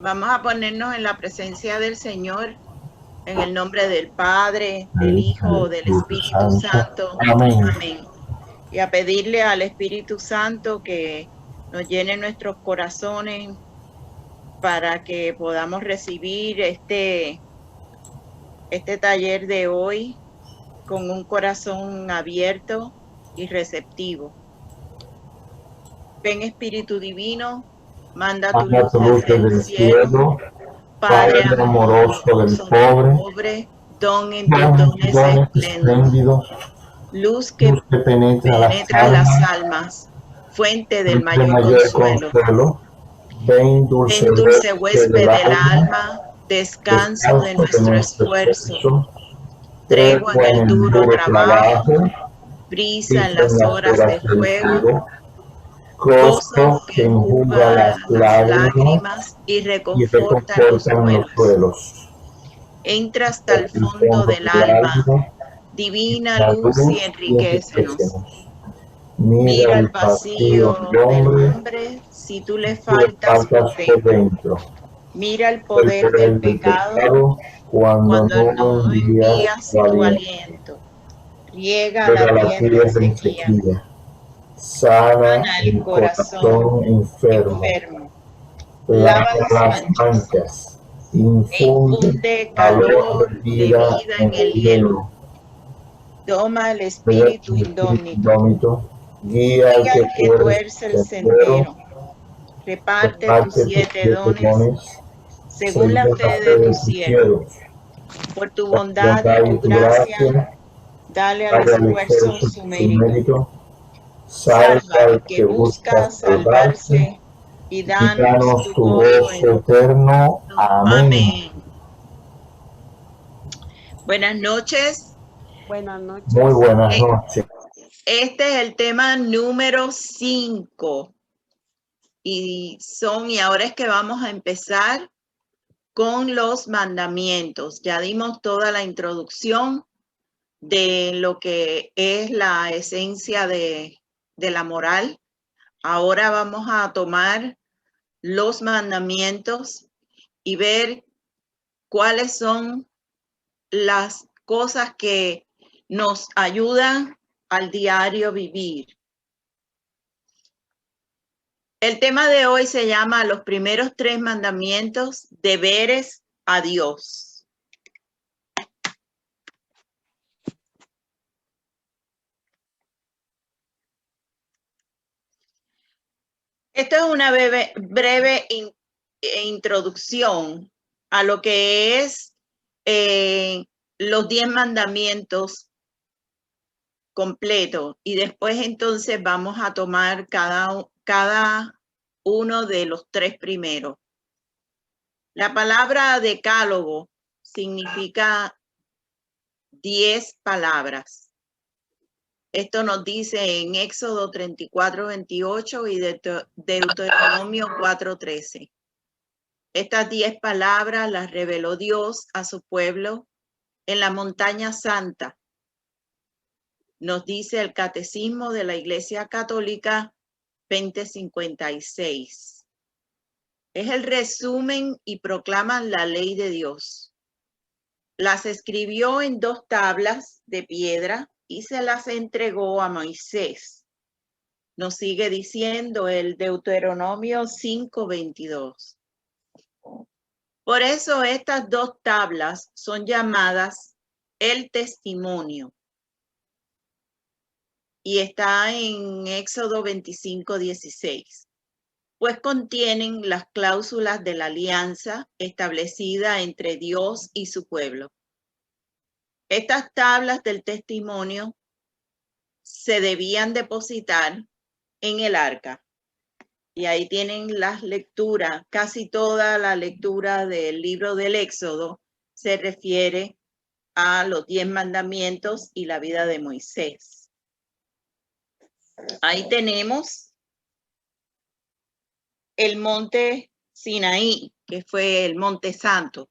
Vamos a ponernos en la presencia del Señor, en el nombre del Padre, del Hijo, del Espíritu Santo. Amén. Y a pedirle al Espíritu Santo que nos llene nuestros corazones para que podamos recibir este taller de hoy con un corazón abierto y receptivo. Ven, Espíritu Divino, manda tu luz desde el cielo. Padre amoroso del pobre, don en tus dones espléndidos, luz que penetra las almas, fuente del mayor consuelo. Ven, dulce huésped del alma, descanso de nuestro esfuerzo, tregua en el duro trabajo, brisa en las horas de fuego, gozo que enjuga las lágrimas y reconforta los duelos. Entra hasta el fondo del alma, divina luz y enriquecenos. Mira el vacío del hombre si tú le faltas por dentro. Mira el poder del pecado cuando no envías tu aliento. Riega la tierra en sequía. Sana el corazón enfermo. Lava las manchas. Infunde calor de vida en el hielo. Toma el espíritu indómito. Guía al que tuerce el sendero. Reparte tus 7 dones según la fe de tus siervos. Por tu bondad y tu gracia, dale al esfuerzo su mérito. Salva al que busca salvarse y danos tu gozo eterno. Amén. Buenas noches. Buenas noches. Muy buenas noches. Este es el tema número 5. Y ahora es que vamos a empezar con los mandamientos. Ya dimos toda la introducción de lo que es la esencia de la moral. Ahora vamos a tomar los mandamientos y ver cuáles son las cosas que nos ayudan al diario vivir. El tema de hoy se llama los primeros 3 mandamientos, deberes a Dios. Esto es una breve introducción a lo que es los 10 mandamientos completos, y después entonces vamos a tomar cada uno de los 3 primeros. La palabra decálogo significa 10 palabras. Esto nos dice en Éxodo 34:28 y Deuteronomio 4:13. Estas 10 palabras las reveló Dios a su pueblo en la montaña santa. Nos dice el Catecismo de la Iglesia Católica 2056. Es el resumen y proclaman la ley de Dios. Las escribió en 2 tablas de piedra y se las entregó a Moisés. Nos sigue diciendo el Deuteronomio 5:22. Por eso estas 2 tablas son llamadas el testimonio. Y está en Éxodo 25:16. Pues contienen las cláusulas de la alianza establecida entre Dios y su pueblo. Estas tablas del testimonio se debían depositar en el arca. Y ahí tienen las lecturas, casi toda la lectura del libro del Éxodo se refiere a los 10 mandamientos y la vida de Moisés. Ahí tenemos el monte Sinaí, que fue el monte santo.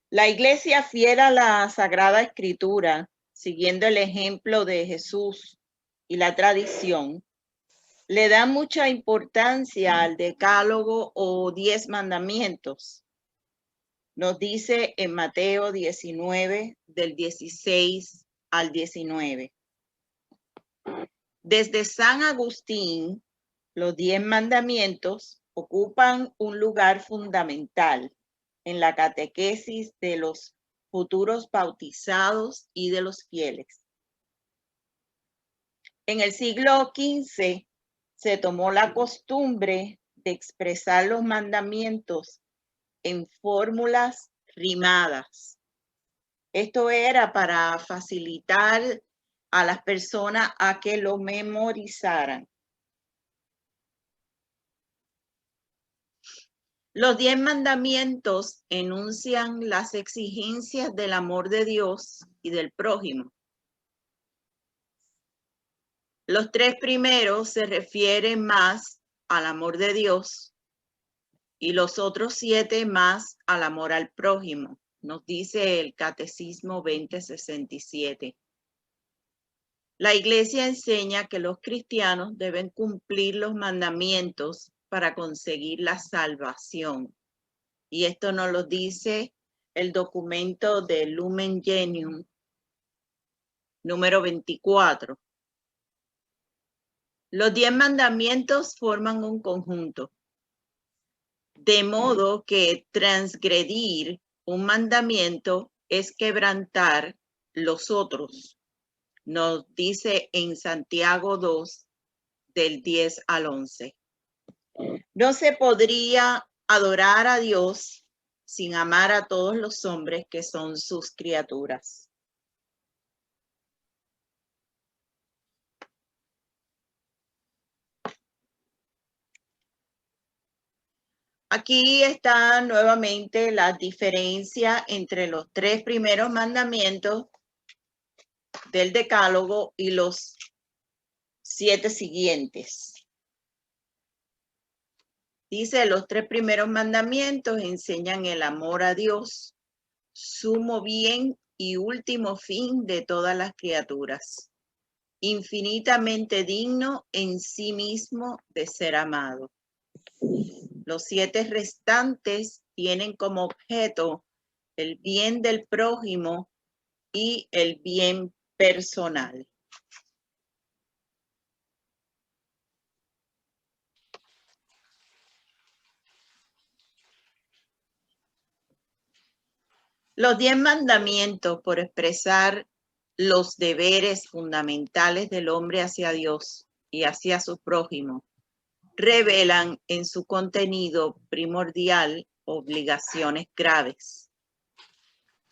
La iglesia fiel a la Sagrada Escritura, siguiendo el ejemplo de Jesús y la tradición, le da mucha importancia al decálogo o 10 mandamientos. Nos dice en Mateo 19, del 16 al 19. Desde San Agustín, los 10 mandamientos ocupan un lugar fundamental en la catequesis de los futuros bautizados y de los fieles. En el siglo XV se tomó la costumbre de expresar los mandamientos en fórmulas rimadas. Esto era para facilitar a las personas a que lo memorizaran. Los 10 mandamientos enuncian las exigencias del amor de Dios y del prójimo. Los 3 primeros se refieren más al amor de Dios y los otros 7 más al amor al prójimo, nos dice el Catecismo 2067. La Iglesia enseña que los cristianos deben cumplir los mandamientos para conseguir la salvación. Y esto nos lo dice el documento de Lumen Gentium, número 24. Los 10 mandamientos forman un conjunto, de modo que transgredir un mandamiento es quebrantar los otros. Nos dice en Santiago 2, del 10 al 11. No se podría adorar a Dios sin amar a todos los hombres que son sus criaturas. Aquí está nuevamente la diferencia entre los 3 primeros mandamientos del Decálogo y los 7 siguientes. Dice, los 3 primeros mandamientos enseñan el amor a Dios, sumo bien y último fin de todas las criaturas, infinitamente digno en sí mismo de ser amado. Los 7 restantes tienen como objeto el bien del prójimo y el bien personal. Los 10 mandamientos, por expresar los deberes fundamentales del hombre hacia Dios y hacia su prójimo, revelan en su contenido primordial obligaciones graves.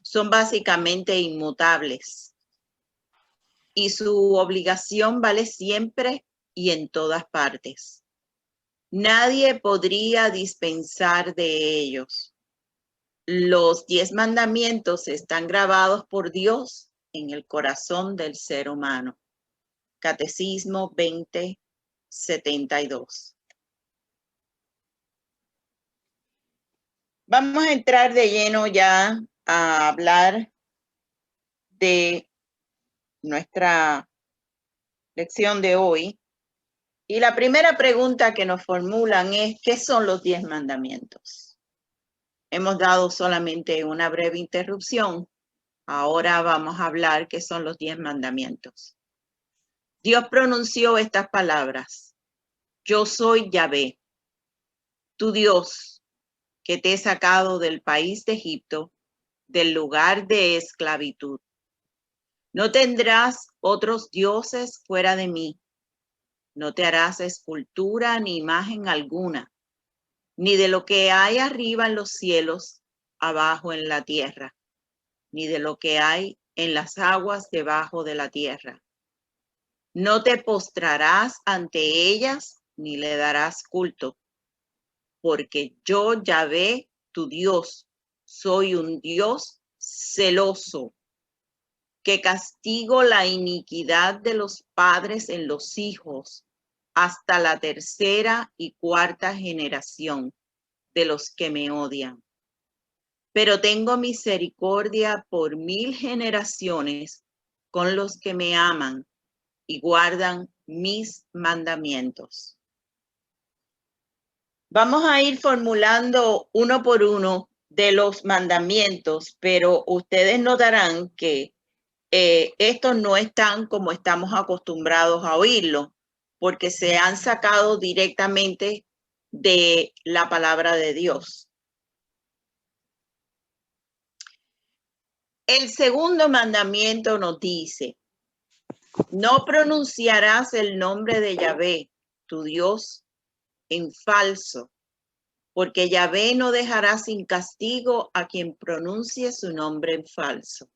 Son básicamente inmutables y su obligación vale siempre y en todas partes. Nadie podría dispensar de ellos. Los 10 mandamientos están grabados por Dios en el corazón del ser humano. Catecismo 2072. Vamos a entrar de lleno ya a hablar de nuestra lección de hoy. Y la primera pregunta que nos formulan es, ¿qué son los 10 mandamientos? Hemos dado solamente una breve interrupción. Ahora vamos a hablar qué son los 10 mandamientos. Dios pronunció estas palabras: yo soy Yahvé, tu Dios, que te he sacado del país de Egipto, del lugar de esclavitud. No tendrás otros dioses fuera de mí. No te harás escultura ni imagen alguna, ni de lo que hay arriba en los cielos, abajo en la tierra, ni de lo que hay en las aguas debajo de la tierra. No te postrarás ante ellas, ni le darás culto, porque yo, Yahvé, tu Dios, soy un Dios celoso, que castigo la iniquidad de los padres en los hijos hasta la 3ª y 4ª generación de los que me odian. Pero tengo misericordia por 1000 generaciones con los que me aman y guardan mis mandamientos. Vamos a ir formulando uno por uno de los mandamientos, pero ustedes notarán que estos no están como estamos acostumbrados a oírlo, porque se han sacado directamente de la palabra de Dios. El segundo mandamiento nos dice: no pronunciarás el nombre de Yahvé, tu Dios, en falso, porque Yahvé no dejará sin castigo a quien pronuncie su nombre en falso.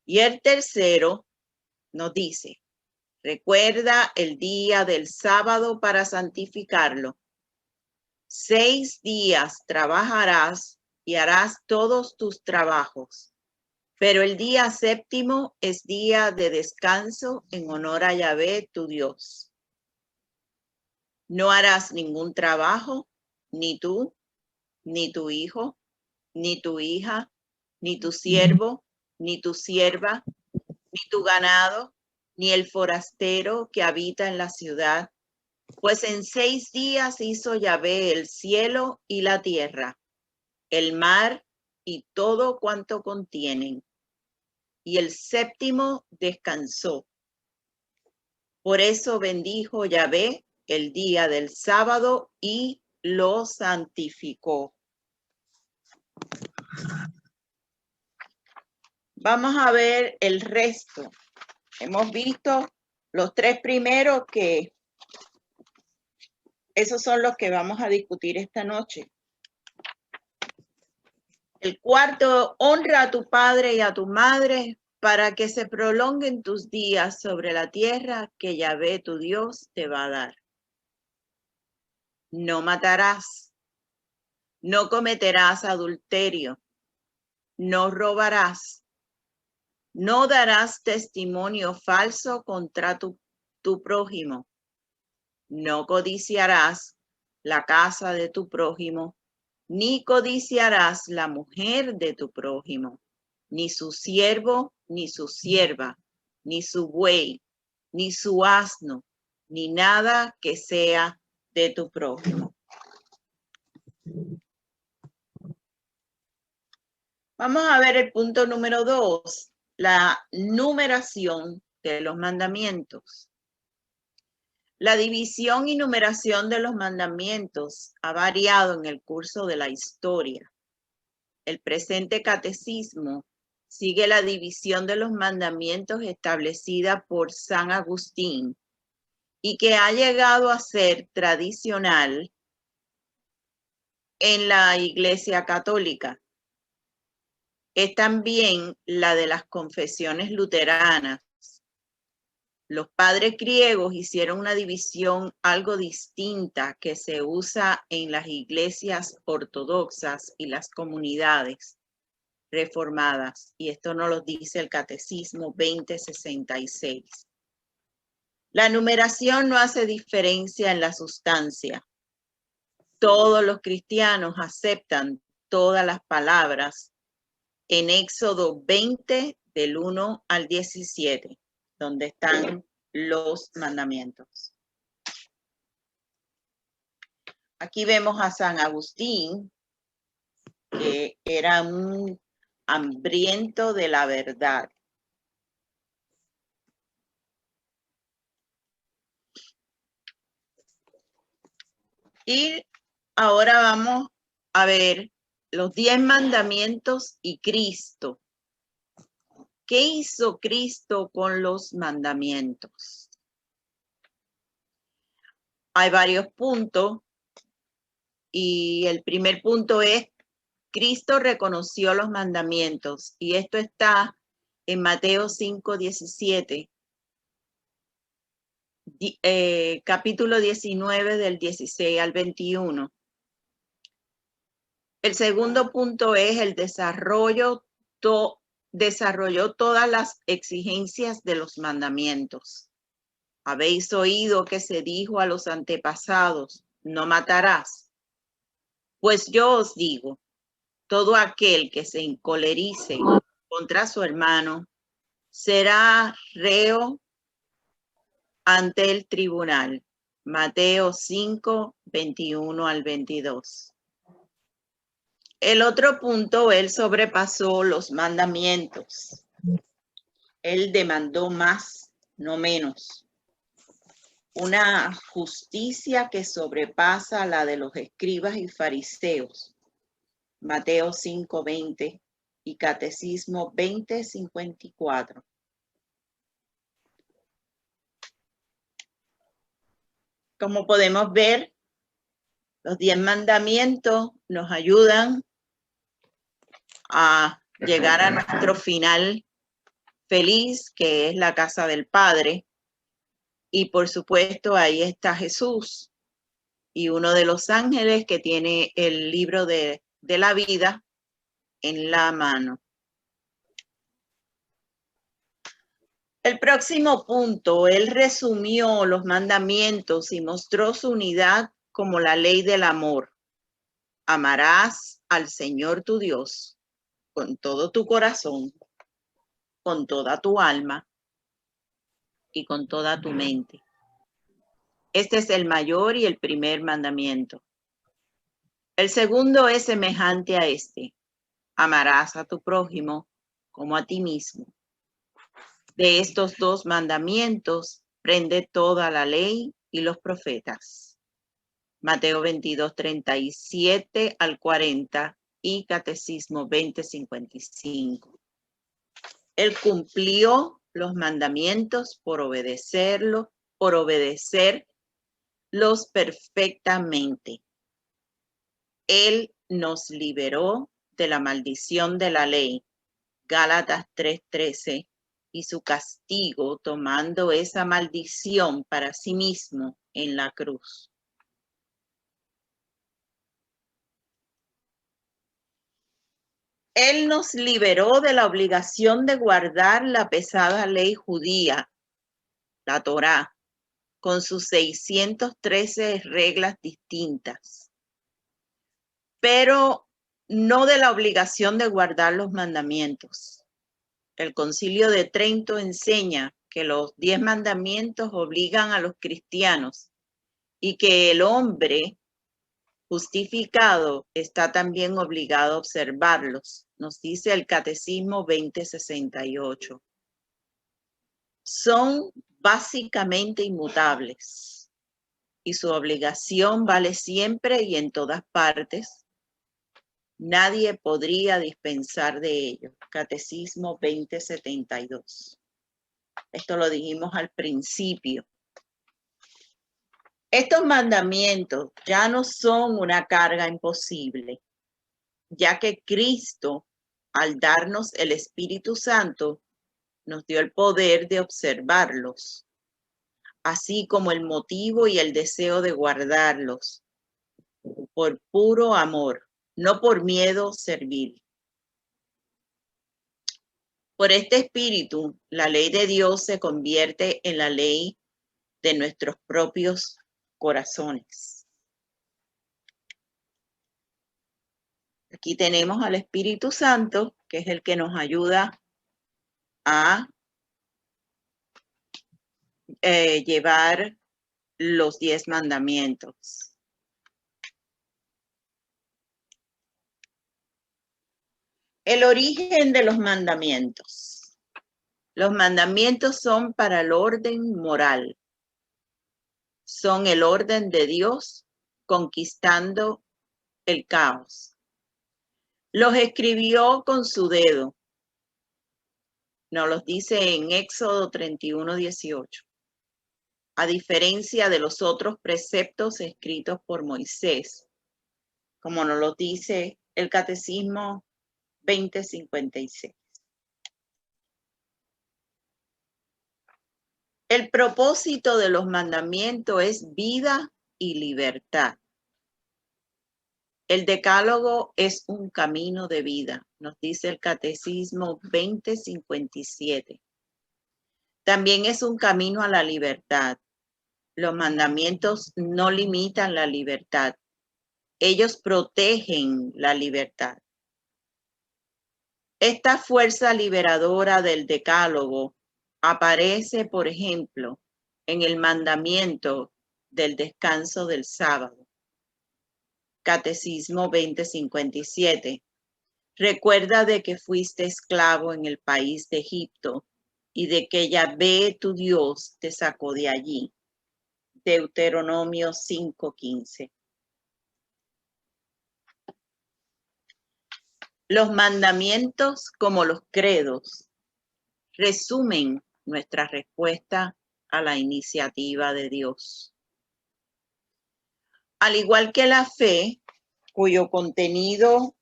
Y el tercero nos dice: recuerda el día del sábado para santificarlo. 6 días trabajarás y harás todos tus trabajos, pero el día séptimo es día de descanso en honor a Yahvé, tu Dios. No harás ningún trabajo, ni tú, ni tu hijo, ni tu hija, ni tu siervo, ni tu sierva, ni tu ganado, ni el forastero que habita en la ciudad, pues en 6 días hizo Yahvé el cielo y la tierra, el mar y todo cuanto contienen, y el séptimo descansó. Por eso bendijo Yahvé el día del sábado y lo santificó. Vamos a ver el resto. Hemos visto los 3 primeros, que esos son los que vamos a discutir esta noche. El cuarto: honra a tu padre y a tu madre para que se prolonguen tus días sobre la tierra que Yahvé tu Dios te va a dar. No matarás, no cometerás adulterio, no robarás, no darás testimonio falso contra tu prójimo, no codiciarás la casa de tu prójimo, ni codiciarás la mujer de tu prójimo, ni su siervo, ni su sierva, ni su buey, ni su asno, ni nada que sea de tu prójimo. Vamos a ver el punto número 2, la numeración de los mandamientos. La división y numeración de los mandamientos ha variado en el curso de la historia. El presente catecismo sigue la división de los mandamientos establecida por San Agustín y que ha llegado a ser tradicional en la Iglesia Católica. Es también la de las confesiones luteranas. Los padres griegos hicieron una división algo distinta que se usa en las iglesias ortodoxas y las comunidades reformadas, y esto nos lo dice el Catecismo 2066. La numeración no hace diferencia en la sustancia. Todos los cristianos aceptan todas las palabras en Éxodo 20, del 1 al 17, donde están los mandamientos. Aquí vemos a San Agustín, que era un hambriento de la verdad. Y ahora vamos a ver los 10 mandamientos y Cristo. ¿Qué hizo Cristo con los mandamientos? Hay varios puntos y el primer punto es: Cristo reconoció los mandamientos, y esto está en Mateo 5:17, capítulo 19 del 16 al 21. El segundo punto es el desarrolló todas las exigencias de los mandamientos. Habéis oído que se dijo a los antepasados: no matarás. Pues yo os digo, todo aquel que se encolerice contra su hermano será reo ante el tribunal. Mateo 5, 21 al 22. El otro punto, él sobrepasó los mandamientos. Él demandó más, no menos. Una justicia que sobrepasa la de los escribas y fariseos. Mateo 5, 20 y Catecismo 20, 54. Como podemos ver, los 10 mandamientos nos ayudan a llegar a nuestro final feliz, que es la casa del Padre. Y por supuesto, ahí está Jesús y uno de los ángeles que tiene el libro de la vida en la mano. El próximo punto, él resumió los mandamientos y mostró su unidad como la ley del amor. Amarás al Señor tu Dios con todo tu corazón, con toda tu alma y con toda tu mente. Este es el mayor y el primer mandamiento. El segundo es semejante a este. Amarás a tu prójimo como a ti mismo. De estos dos mandamientos prende toda la ley y los profetas. Mateo 22, 37 al 40 y Catecismo 20, 55. Él cumplió los mandamientos por obedecerlos perfectamente. Él nos liberó de la maldición de la ley. Gálatas 3:13. Y su castigo tomando esa maldición para sí mismo en la cruz. Él nos liberó de la obligación de guardar la pesada ley judía, la Torá, con sus 613 reglas distintas, pero no de la obligación de guardar los mandamientos. El Concilio de Trento enseña que los 10 mandamientos obligan a los cristianos y que el hombre justificado está también obligado a observarlos, nos dice el Catecismo 2068. Son básicamente inmutables y su obligación vale siempre y en todas partes. Nadie podría dispensar de ello. Catecismo 2072. Esto lo dijimos al principio. Estos mandamientos ya no son una carga imposible, ya que Cristo, al darnos el Espíritu Santo, nos dio el poder de observarlos, así como el motivo y el deseo de guardarlos, por puro amor, no por miedo servil. Por este Espíritu, la ley de Dios se convierte en la ley de nuestros propios corazones. Aquí tenemos al Espíritu Santo, que es el que nos ayuda a llevar los 10 mandamientos. El origen de los mandamientos. Los mandamientos son para el orden moral. Son el orden de Dios conquistando el caos. Los escribió con su dedo. Nos los dice en Éxodo 31, 18. A diferencia de los otros preceptos escritos por Moisés, como nos lo dice el Catecismo 2056. El propósito de los mandamientos es vida y libertad. El decálogo es un camino de vida, nos dice el Catecismo 2057. También es un camino a la libertad. Los mandamientos no limitan la libertad. Ellos protegen la libertad. Esta fuerza liberadora del decálogo aparece, por ejemplo, en el mandamiento del descanso del sábado. Catecismo 2057. Recuerda de que fuiste esclavo en el país de Egipto y de que Yahvé tu Dios te sacó de allí. Deuteronomio 5:15. Los mandamientos, como los credos, resumen nuestra respuesta a la iniciativa de Dios. Al igual que la fe, cuyo contenido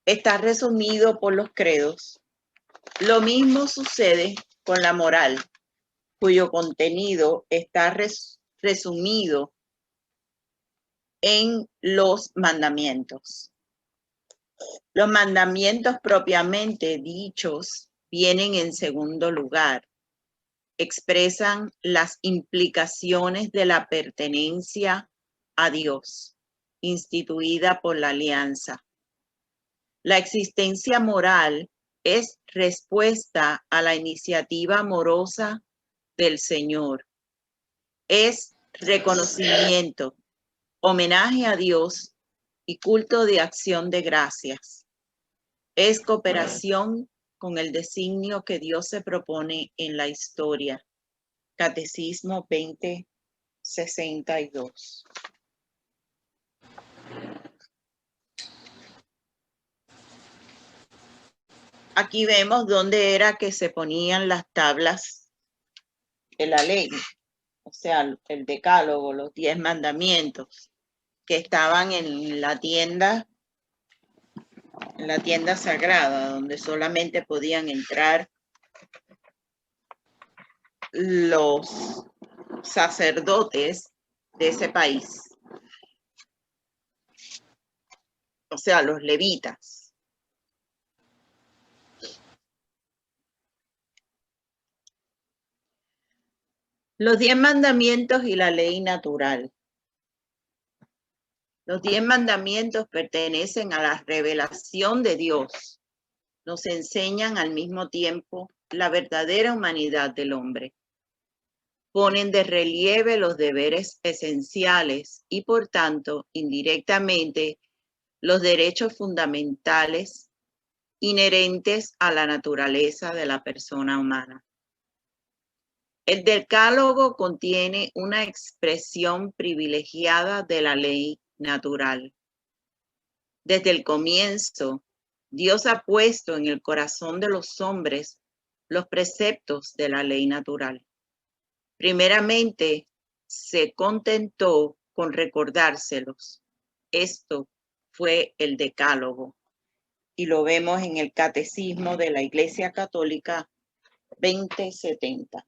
está resumido por los credos, lo mismo sucede con la moral, cuyo contenido está resumido en los mandamientos. Los mandamientos propiamente dichos vienen en segundo lugar. Expresan las implicaciones de la pertenencia a Dios, instituida por la alianza. La existencia moral es respuesta a la iniciativa amorosa del Señor. Es reconocimiento, homenaje a Dios y culto de acción de gracias. Es cooperación con el designio que Dios se propone en la historia. Catecismo 2062. Aquí vemos dónde era que se ponían las tablas de la ley, o sea, el decálogo, los 10 mandamientos, que estaban en la tienda sagrada, donde solamente podían entrar los sacerdotes de ese país, o sea, los levitas. Los 10 mandamientos y la ley natural. Los 10 mandamientos pertenecen a la revelación de Dios. Nos enseñan al mismo tiempo la verdadera humanidad del hombre. Ponen de relieve los deberes esenciales y, por tanto, indirectamente, los derechos fundamentales inherentes a la naturaleza de la persona humana. El decálogo contiene una expresión privilegiada de la ley natural. Desde el comienzo, Dios ha puesto en el corazón de los hombres los preceptos de la ley natural. Primeramente, se contentó con recordárselos. Esto fue el decálogo. Y lo vemos en el Catecismo de la Iglesia Católica 2070.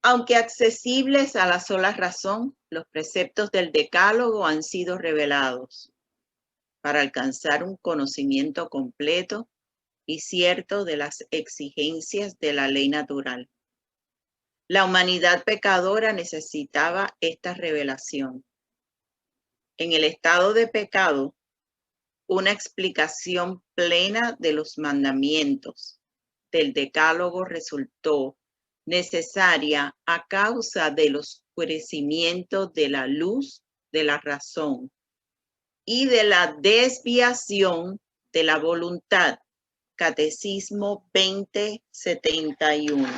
Aunque accesibles a la sola razón, los preceptos del decálogo han sido revelados para alcanzar un conocimiento completo y cierto de las exigencias de la ley natural. La humanidad pecadora necesitaba esta revelación. En el estado de pecado, una explicación plena de los mandamientos del decálogo resultó necesaria a causa del oscurecimiento de la luz de la razón y de la desviación de la voluntad. Catecismo 2071.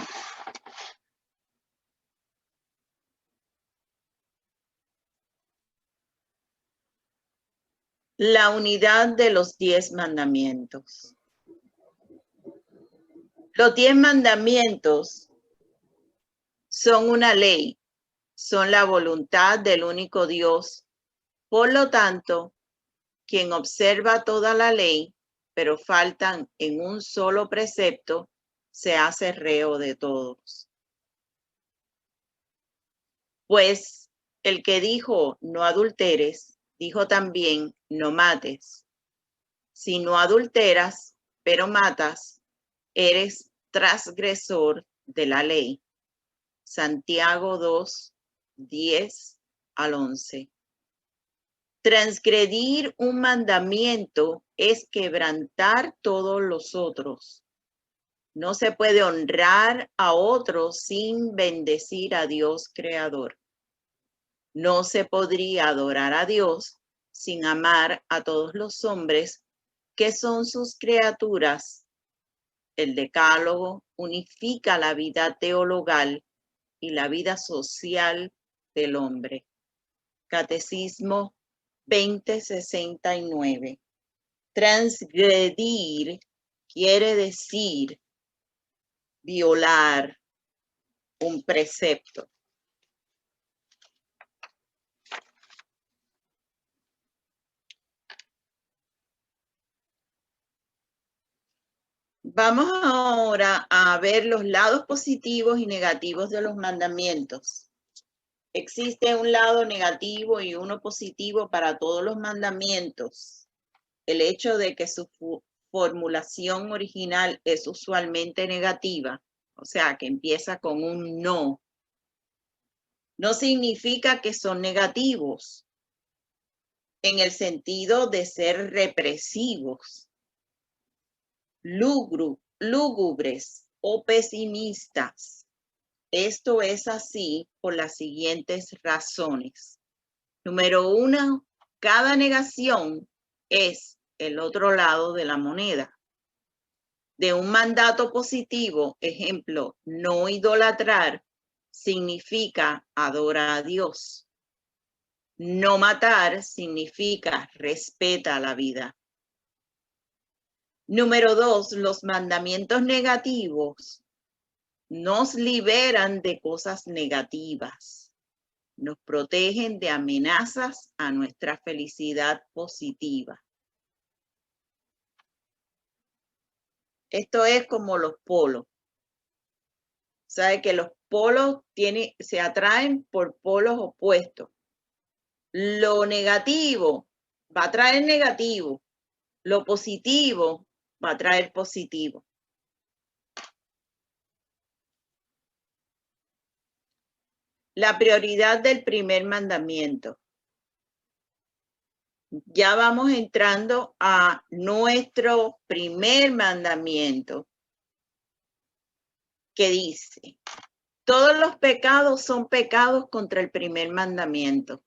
La unidad de los 10 mandamientos. Los 10 mandamientos son una ley, son la voluntad del único Dios. Por lo tanto, quien observa toda la ley, pero faltan en un solo precepto, se hace reo de todos. Pues el que dijo no adulteres, dijo también no mates. Si no adulteras, pero matas, eres transgresor de la ley. Santiago 2, 10 al 11. Transgredir un mandamiento es quebrantar todos los otros. No se puede honrar a otros sin bendecir a Dios Creador. No se podría adorar a Dios sin amar a todos los hombres que son sus criaturas. El Decálogo unifica la vida teologal y la vida social del hombre. Catecismo 2069. Transgredir quiere decir violar un precepto. Vamos ahora a ver los lados positivos y negativos de los mandamientos. Existe un lado negativo y uno positivo para todos los mandamientos. El hecho de que su formulación original es usualmente negativa, o sea, que empieza con un no, no significa que son negativos en el sentido de ser represivos, lúgubres o pesimistas. Esto es así por las siguientes razones. Número 1, cada negación es el otro lado de la moneda. De un mandato positivo, ejemplo, no idolatrar, significa adora a Dios. No matar significa respeta la vida. Número 2, los mandamientos negativos nos liberan de cosas negativas. Nos protegen de amenazas a nuestra felicidad positiva. Esto es como los polos. Sabe que los polos se atraen por polos opuestos. Lo negativo va a traer negativo. Lo positivo va a traer positivo. La prioridad del primer mandamiento. Ya vamos entrando a nuestro primer mandamiento, que dice, todos los pecados son pecados contra el primer mandamiento.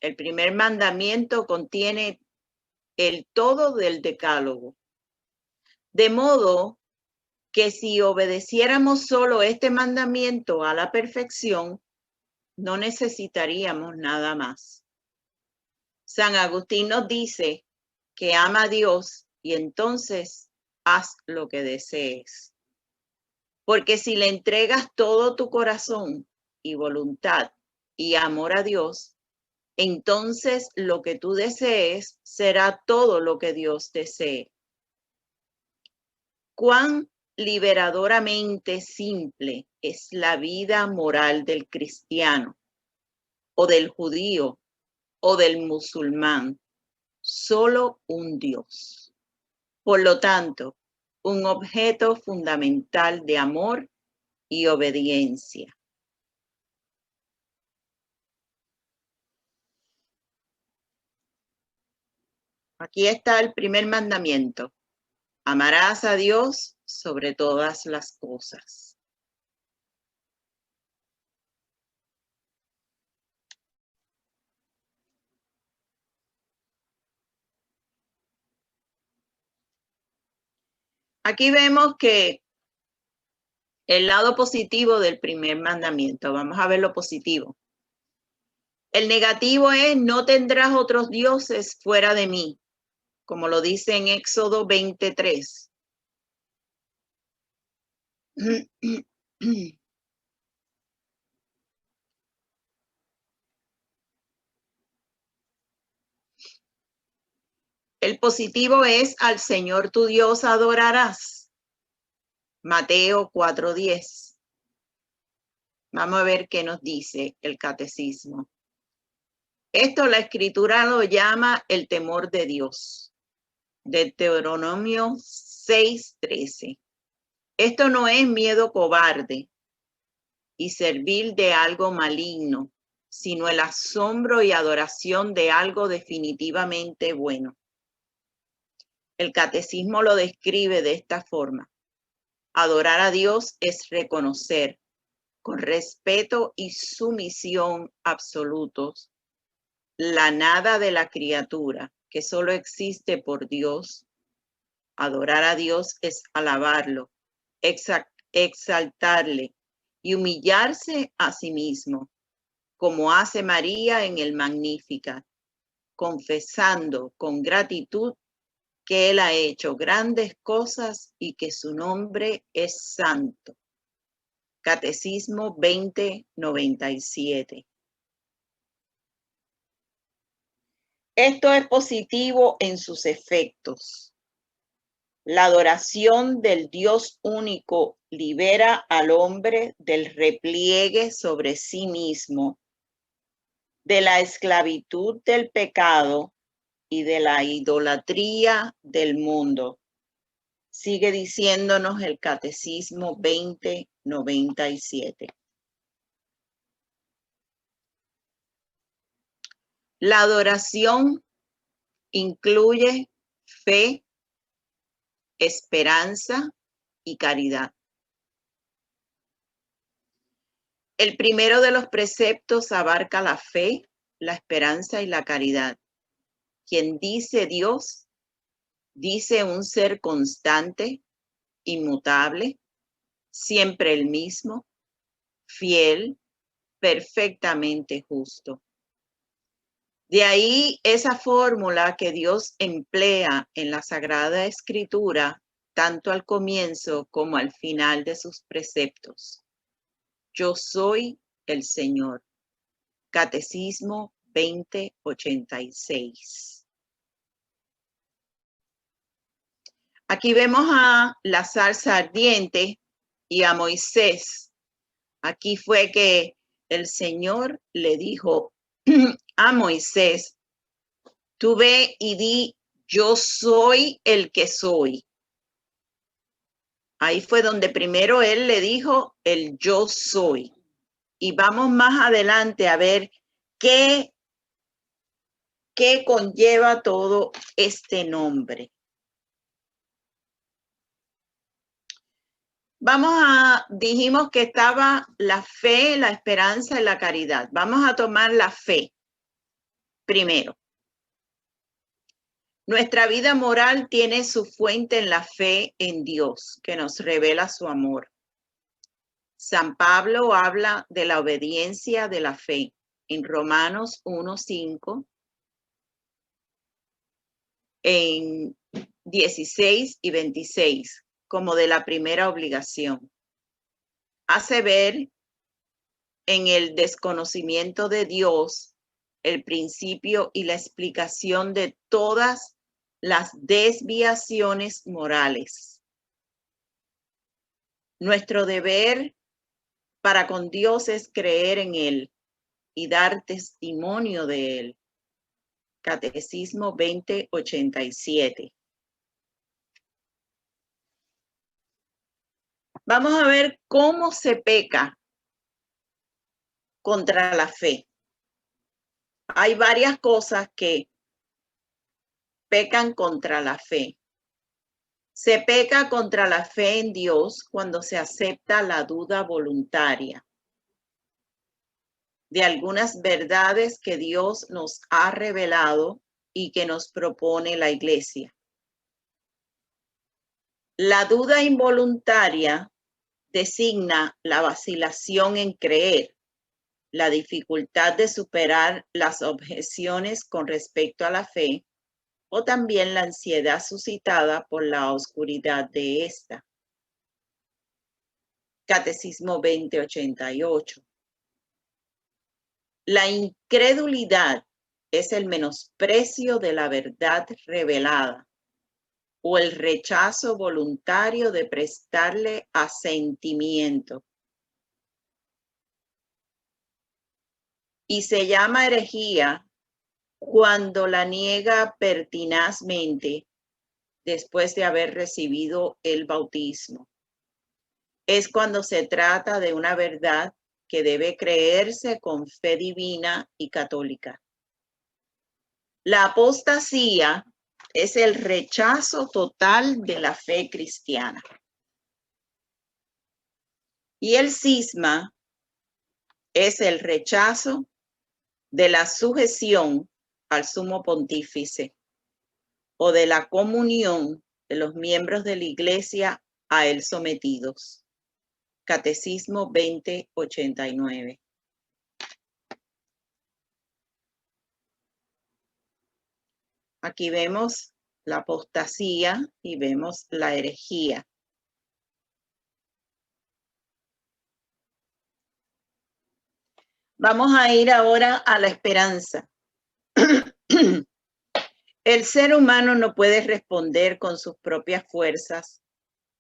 El primer mandamiento contiene el todo del Decálogo. De modo que si obedeciéramos solo este mandamiento a la perfección, no necesitaríamos nada más. San Agustín nos dice que ama a Dios y entonces haz lo que desees. Porque si le entregas todo tu corazón y voluntad y amor a Dios, entonces lo que tú desees será todo lo que Dios desee. Cuán liberadoramente simple es la vida moral del cristiano o del judío o del musulmán. Solo un Dios. Por lo tanto, un objeto fundamental de amor y obediencia. Aquí está el primer mandamiento. Amarás a Dios sobre todas las cosas. Aquí vemos que el lado positivo del primer mandamiento. Vamos a ver lo positivo. El negativo es no tendrás otros dioses fuera de mí, como lo dice en Éxodo 23. El positivo es al Señor tu Dios adorarás. Mateo 4:10. Vamos a ver qué nos dice el catecismo. Esto la escritura lo llama el temor de Dios. Deuteronomio 6:13. Esto no es miedo cobarde y servil de algo maligno, sino el asombro y adoración de algo definitivamente bueno. El catecismo lo describe de esta forma. Adorar a Dios es reconocer, con respeto y sumisión absolutos, la nada de la criatura, que solo existe por Dios. Adorar a Dios es alabarlo, exaltarle y humillarse a sí mismo, como hace María en el Magnificat, confesando con gratitud que Él ha hecho grandes cosas y que su nombre es santo. Catecismo 2097. Esto es positivo en sus efectos. La adoración del Dios único libera al hombre del repliegue sobre sí mismo, de la esclavitud del pecado y de la idolatría del mundo. Sigue diciéndonos el Catecismo 2097. La adoración incluye fe, esperanza y caridad. El primero de los preceptos abarca la fe, la esperanza y la caridad. Quien dice Dios, dice un ser constante, inmutable, siempre el mismo, fiel, perfectamente justo. De ahí esa fórmula que Dios emplea en la Sagrada Escritura, tanto al comienzo como al final de sus preceptos. Yo soy el Señor. Catecismo 2086. Aquí vemos a la zarza ardiente y a Moisés. Aquí fue que el Señor le dijo a Moisés, tú ve y di, yo soy el que soy. Ahí fue donde primero él le dijo el yo soy. Y vamos más adelante a ver qué conlleva todo este nombre. Dijimos que estaba la fe, la esperanza y la caridad. Vamos a tomar la fe primero. Nuestra vida moral tiene su fuente en la fe en Dios, que nos revela su amor. San Pablo habla de la obediencia de la fe en Romanos 1:5, en 16 y 26, como de la primera obligación. Hace ver en el desconocimiento de Dios el principio y la explicación de todas las desviaciones morales. Nuestro deber para con Dios es creer en Él y dar testimonio de Él. Catecismo 2087. Vamos a ver cómo se peca contra la fe. Hay varias cosas que pecan contra la fe. Se peca contra la fe en Dios cuando se acepta la duda voluntaria de algunas verdades que Dios nos ha revelado y que nos propone la Iglesia. La duda involuntaria designa la vacilación en creer, la dificultad de superar las objeciones con respecto a la fe, o también la ansiedad suscitada por la oscuridad de esta. Catecismo 2088. La incredulidad es el menosprecio de la verdad revelada o el rechazo voluntario de prestarle asentimiento. Y se llama herejía cuando la niega pertinazmente después de haber recibido el bautismo. Es cuando se trata de una verdad que debe creerse con fe divina y católica. La apostasía es el rechazo total de la fe cristiana. Y el cisma es el rechazo de la sujeción al sumo pontífice o de la comunión de los miembros de la Iglesia a él sometidos. Catecismo 2089. Aquí vemos la apostasía y vemos la herejía. Vamos a ir ahora a la esperanza. El ser humano no puede responder con sus propias fuerzas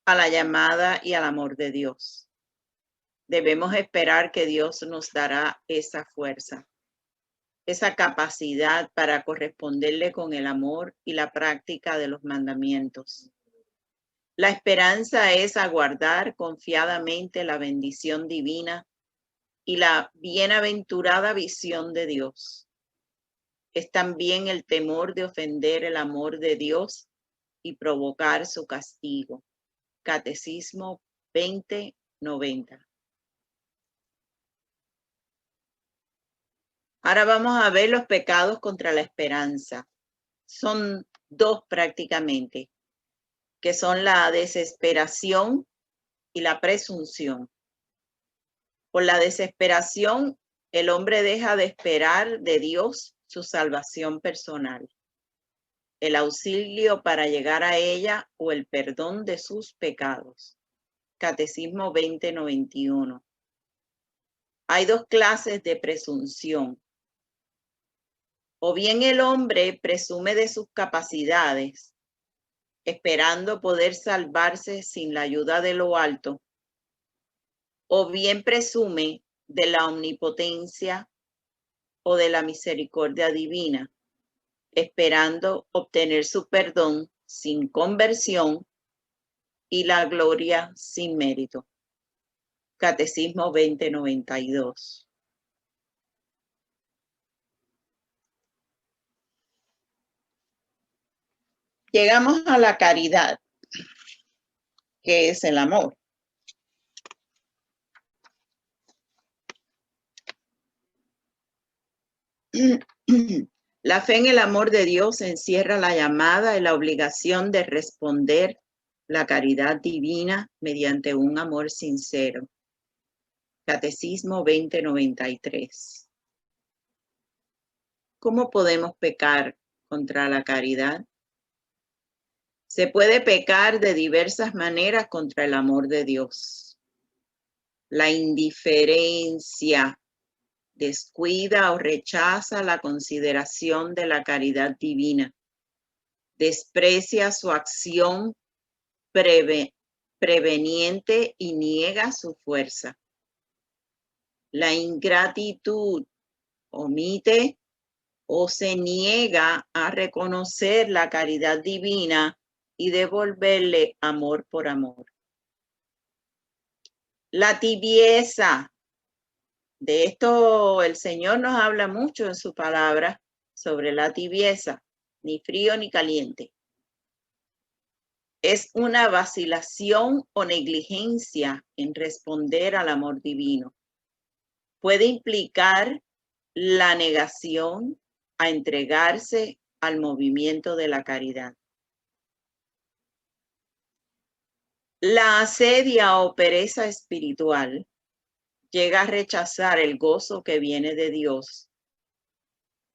a la llamada y al amor de Dios. Debemos esperar que Dios nos dará esa fuerza, esa capacidad para corresponderle con el amor y la práctica de los mandamientos. La esperanza es aguardar confiadamente la bendición divina y la bienaventurada visión de Dios. Es también el temor de ofender el amor de Dios y provocar su castigo. Catecismo 2090. Ahora vamos a ver los pecados contra la esperanza. Son dos prácticamente, que son la desesperación y la presunción. Por la desesperación, el hombre deja de esperar de Dios su salvación personal, el auxilio para llegar a ella o el perdón de sus pecados. Catecismo 2091. Hay dos clases de presunción. O bien el hombre presume de sus capacidades, esperando poder salvarse sin la ayuda de lo alto, o bien presume de la omnipotencia o de la misericordia divina, esperando obtener su perdón sin conversión y la gloria sin mérito. Catecismo 2092. Llegamos a la caridad, que es el amor. La fe en el amor de Dios encierra la llamada y la obligación de responder la caridad divina mediante un amor sincero. Catecismo 2093. ¿Cómo podemos pecar contra la caridad? Se puede pecar de diversas maneras contra el amor de Dios. La indiferencia descuida o rechaza la consideración de la caridad divina. Desprecia su acción preveniente y niega su fuerza. La ingratitud omite o se niega a reconocer la caridad divina y devolverle amor por amor. La tibieza. De esto el Señor nos habla mucho en su palabra sobre la tibieza, ni frío ni caliente. Es una vacilación o negligencia en responder al amor divino. Puede implicar la negación a entregarse al movimiento de la caridad. La asedia o pereza espiritual llega a rechazar el gozo que viene de Dios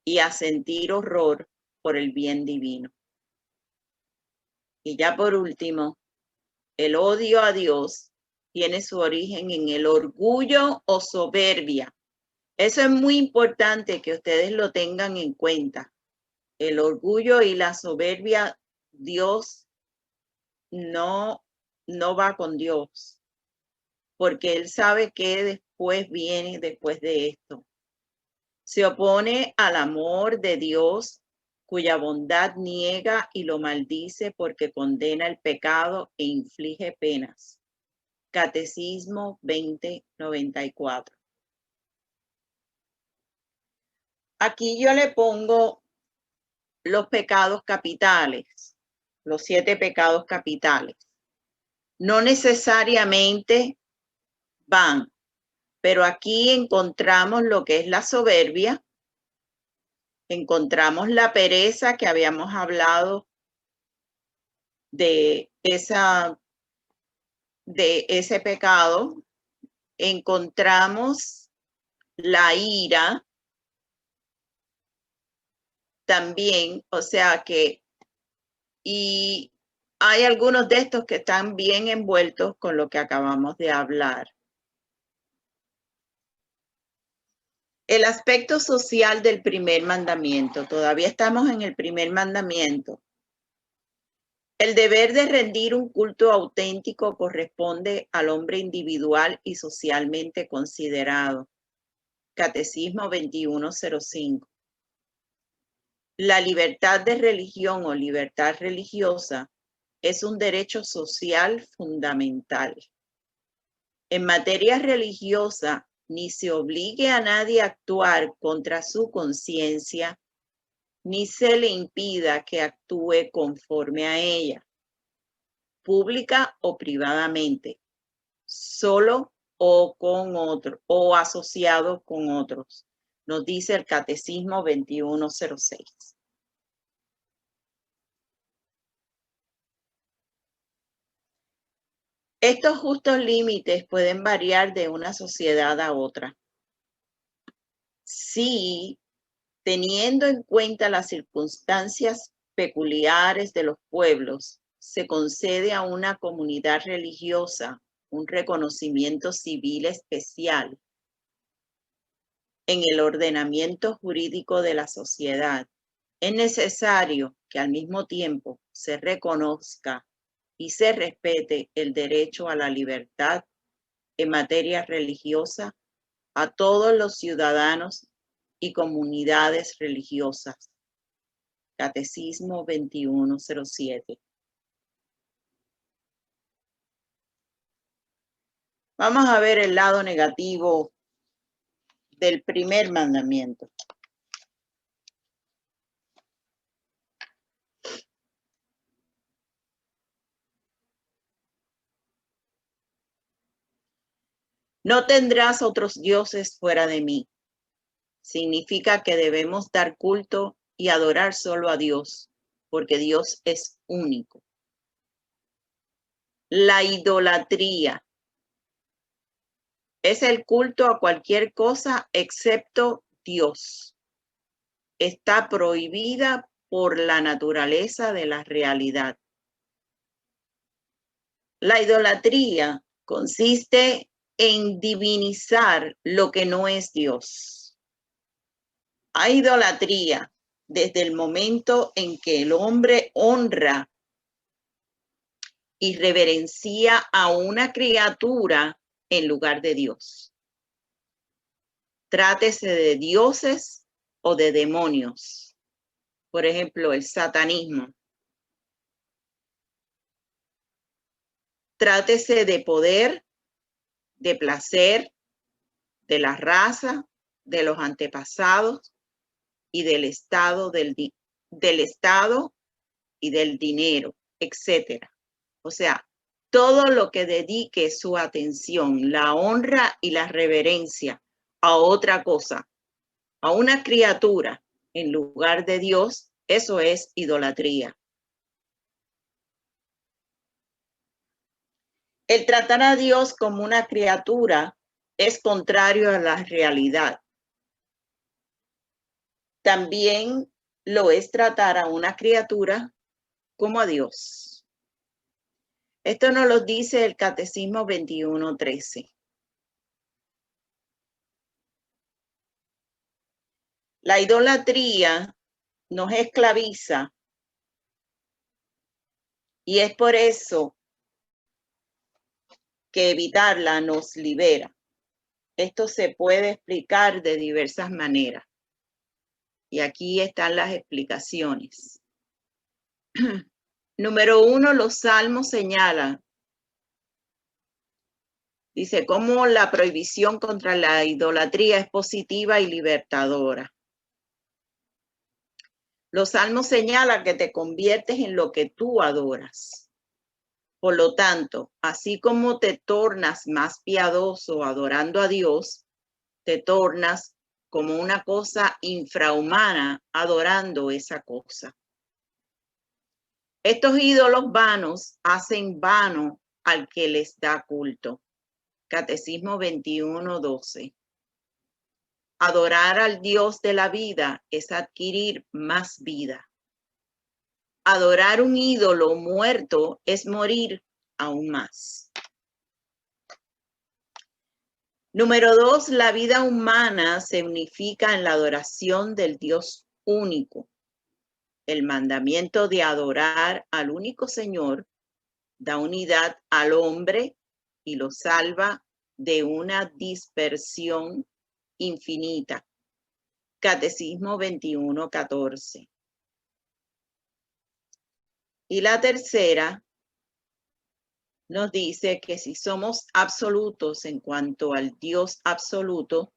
y a sentir horror por el bien divino. Y ya por último, el odio a Dios tiene su origen en el orgullo o soberbia. Eso es muy importante que ustedes lo tengan en cuenta. El orgullo y la soberbia, Dios no va con Dios, porque Él sabe que después viene después de esto. Se opone al amor de Dios, cuya bondad niega y lo maldice porque condena el pecado e inflige penas. Catecismo 2094. Aquí yo le pongo los pecados capitales, los 7 pecados capitales. No necesariamente van, pero aquí encontramos lo que es la soberbia, encontramos la pereza que habíamos hablado de ese pecado, encontramos la ira también, o sea que, y hay algunos de estos que están bien envueltos con lo que acabamos de hablar. El aspecto social del primer mandamiento. Todavía estamos en el primer mandamiento. El deber de rendir un culto auténtico corresponde al hombre individual y socialmente considerado. Catecismo 2105. La libertad de religión o libertad religiosa es un derecho social fundamental. En materia religiosa, ni se obligue a nadie a actuar contra su conciencia, ni se le impida que actúe conforme a ella, pública o privadamente, solo o con otro, o asociado con otros. Nos dice el Catecismo 2106. Estos justos límites pueden variar de una sociedad a otra. Sí, teniendo en cuenta las circunstancias peculiares de los pueblos, se concede a una comunidad religiosa un reconocimiento civil especial en el ordenamiento jurídico de la sociedad. Es necesario que al mismo tiempo se reconozca y se respete el derecho a la libertad en materia religiosa a todos los ciudadanos y comunidades religiosas. Catecismo 2107. Vamos a ver el lado negativo del primer mandamiento. No tendrás otros dioses fuera de mí. Significa que debemos dar culto y adorar solo a Dios, porque Dios es único. La idolatría es el culto a cualquier cosa excepto Dios. Está prohibida por la naturaleza de la realidad. La idolatría consiste en divinizar lo que no es Dios. Hay idolatría desde el momento en que el hombre honra y reverencia a una criatura en lugar de Dios. Trátese de dioses o de demonios. Por ejemplo, el satanismo. Trátese de poder, de placer, de la raza, de los antepasados y del estado y del dinero, etc. O sea, todo lo que dedique su atención, la honra y la reverencia a otra cosa, a una criatura en lugar de Dios, eso es idolatría. El tratar a Dios como una criatura es contrario a la realidad. También lo es tratar a una criatura como a Dios. Esto nos lo dice el Catecismo 2113. La idolatría nos esclaviza y es por eso que evitarla nos libera. Esto se puede explicar de diversas maneras. Y aquí están las explicaciones. Número 1, los salmos señalan, dice, cómo la prohibición contra la idolatría es positiva y libertadora. Los salmos señalan que te conviertes en lo que tú adoras. Por lo tanto, así como te tornas más piadoso adorando a Dios, te tornas como una cosa infrahumana adorando esa cosa. Estos ídolos vanos hacen vano al que les da culto. Catecismo 21:12. Adorar al Dios de la vida es adquirir más vida. Adorar un ídolo muerto es morir aún más. Número 2, la vida humana se unifica en la adoración del Dios único. El mandamiento de adorar al único Señor da unidad al hombre y lo salva de una dispersión infinita. Catecismo 21:14. Y la tercera nos dice que si somos absolutos en cuanto al Dios absoluto,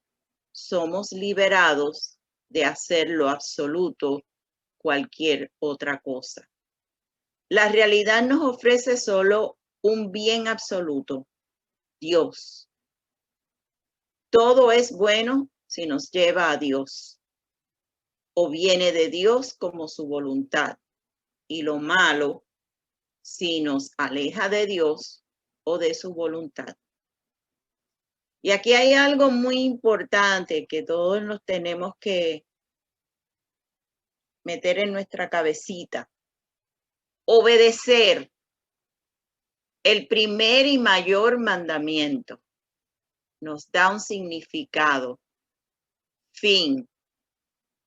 somos liberados de hacer lo absoluto cualquier otra cosa. La realidad nos ofrece solo un bien absoluto, Dios. Todo es bueno si nos lleva a Dios, o viene de Dios como su voluntad, y lo malo si nos aleja de Dios o de su voluntad. Y aquí hay algo muy importante que todos nos tenemos que meter en nuestra cabecita. Obedecer el primer y mayor mandamiento nos da un significado, fin,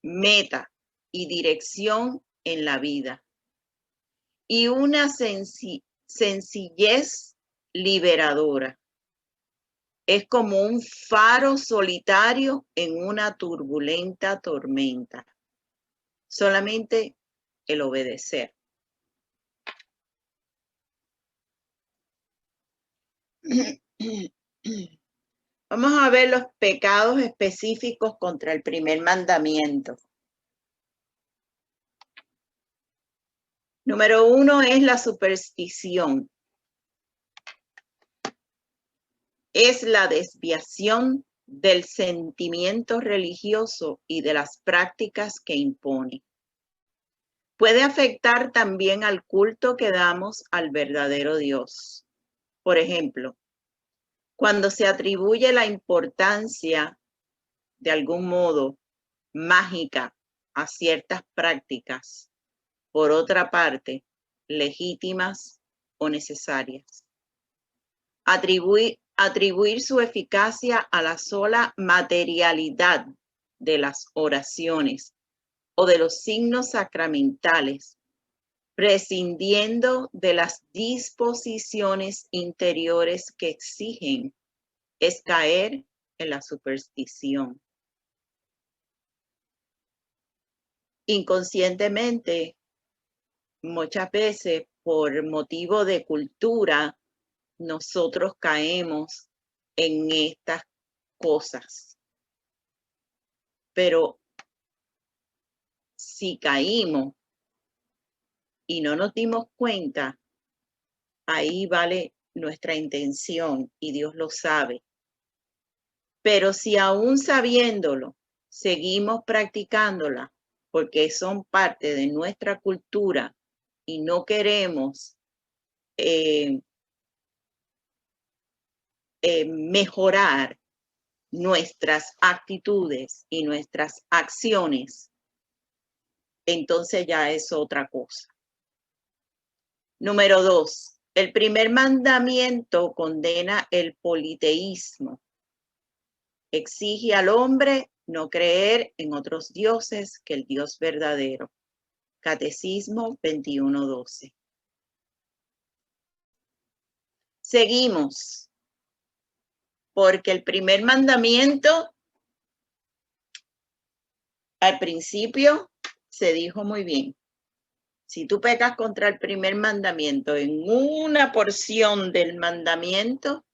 meta y dirección en la vida. Y una sencillez liberadora. Es como un faro solitario en una turbulenta tormenta. Solamente el obedecer. Vamos a ver los pecados específicos contra el primer mandamiento. Número 1 es la superstición. Es la desviación del sentimiento religioso y de las prácticas que impone. Puede afectar también al culto que damos al verdadero Dios. Por ejemplo, cuando se atribuye la importancia, de algún modo, mágica a ciertas prácticas, por otra parte, legítimas o necesarias. Atribuir su eficacia a la sola materialidad de las oraciones o de los signos sacramentales, prescindiendo de las disposiciones interiores que exigen, es caer en la superstición. Inconscientemente, muchas veces por motivo de cultura, nosotros caemos en estas cosas. Pero si caímos y no nos dimos cuenta, ahí vale nuestra intención y Dios lo sabe. Pero si aún sabiéndolo, seguimos practicándola, porque son parte de nuestra cultura y no queremos mejorar nuestras actitudes y nuestras acciones, entonces ya es otra cosa. Número 2, el primer mandamiento condena el politeísmo. Exige al hombre no creer en otros dioses que el Dios verdadero. Catecismo 21:12. Seguimos, porque el primer mandamiento al principio se dijo muy bien. Si tú pecas contra el primer mandamiento en una porción del mandamiento,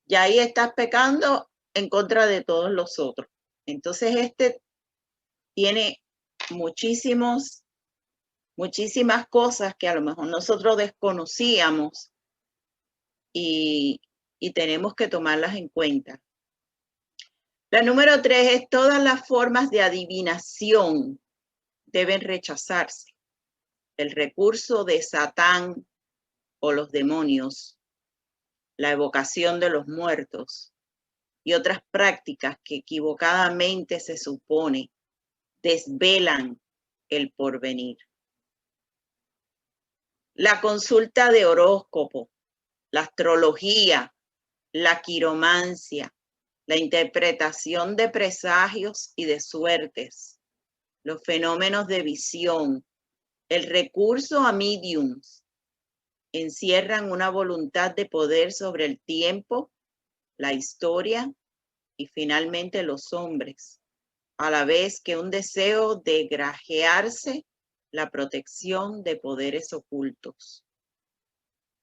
ya ahí estás pecando en contra de todos los otros. Entonces este tiene muchísimas cosas que a lo mejor nosotros desconocíamos y tenemos que tomarlas en cuenta. La número 3 es todas las formas de adivinación deben rechazarse. El recurso de Satán o los demonios, la evocación de los muertos y otras prácticas que equivocadamente se supone desvelan el porvenir. La consulta de horóscopo, la astrología, la quiromancia, la interpretación de presagios y de suertes, los fenómenos de visión, el recurso a mediums, encierran una voluntad de poder sobre el tiempo, la historia y finalmente los hombres, a la vez que un deseo de granjearse la protección de poderes ocultos.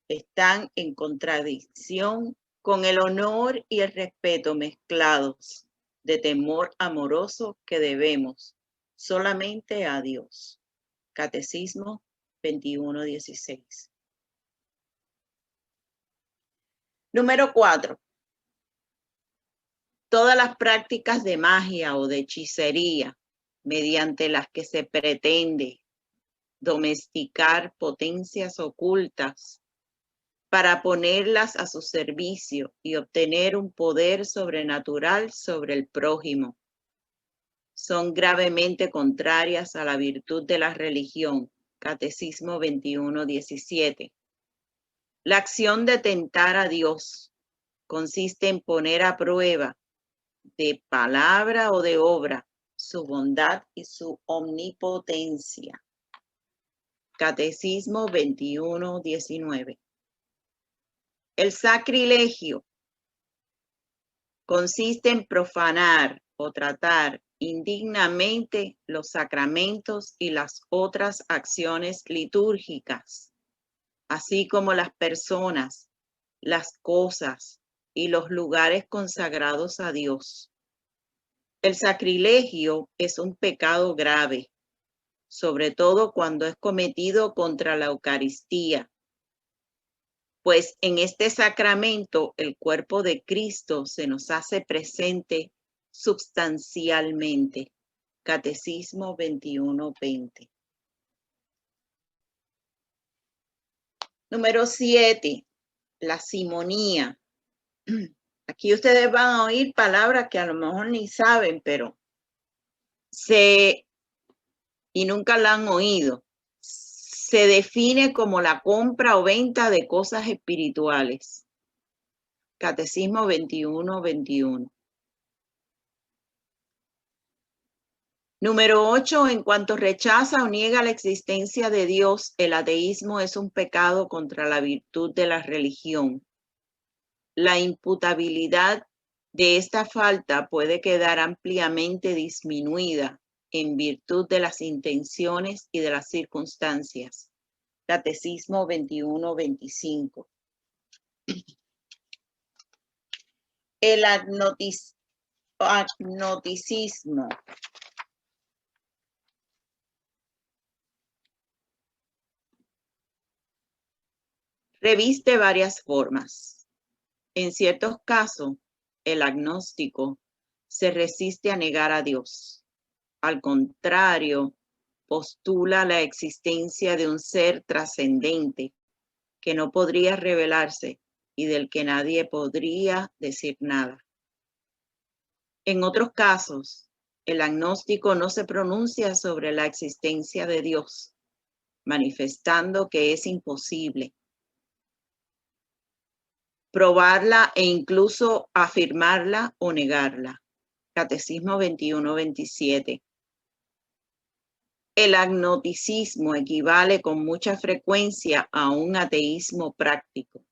Están en contradicción con el honor y el respeto mezclados de temor amoroso que debemos solamente a Dios. Catecismo 21:16. Número 4. Todas las prácticas de magia o de hechicería mediante las que se pretende domesticar potencias ocultas para ponerlas a su servicio y obtener un poder sobrenatural sobre el prójimo, son gravemente contrarias a la virtud de la religión. Catecismo 21:17. La acción de tentar a Dios consiste en poner a prueba, de palabra o de obra, su bondad y su omnipotencia. Catecismo 21:19. El sacrilegio consiste en profanar o tratar indignamente los sacramentos y las otras acciones litúrgicas, así como las personas, las cosas y los lugares consagrados a Dios. El sacrilegio es un pecado grave, sobre todo cuando es cometido contra la Eucaristía, pues en este sacramento el cuerpo de Cristo se nos hace presente substancialmente. Catecismo 21:20. Número 7, la simonía. Aquí ustedes van a oír palabras que a lo mejor ni saben, pero y nunca la han oído. Se define como la compra o venta de cosas espirituales. Catecismo 21:21. Número 8. En cuanto rechaza o niega la existencia de Dios, el ateísmo es un pecado contra la virtud de la religión. La imputabilidad de esta falta puede quedar ampliamente disminuida en virtud de las intenciones y de las circunstancias. Catecismo 21:25. El agnosticismo. Reviste varias formas. En ciertos casos, el agnóstico se resiste a negar a Dios. Al contrario, postula la existencia de un ser trascendente que no podría revelarse y del que nadie podría decir nada. En otros casos, el agnóstico no se pronuncia sobre la existencia de Dios, manifestando que es imposible probarla e incluso afirmarla o negarla. Catecismo 21:27. El agnosticismo equivale con mucha frecuencia a un ateísmo práctico.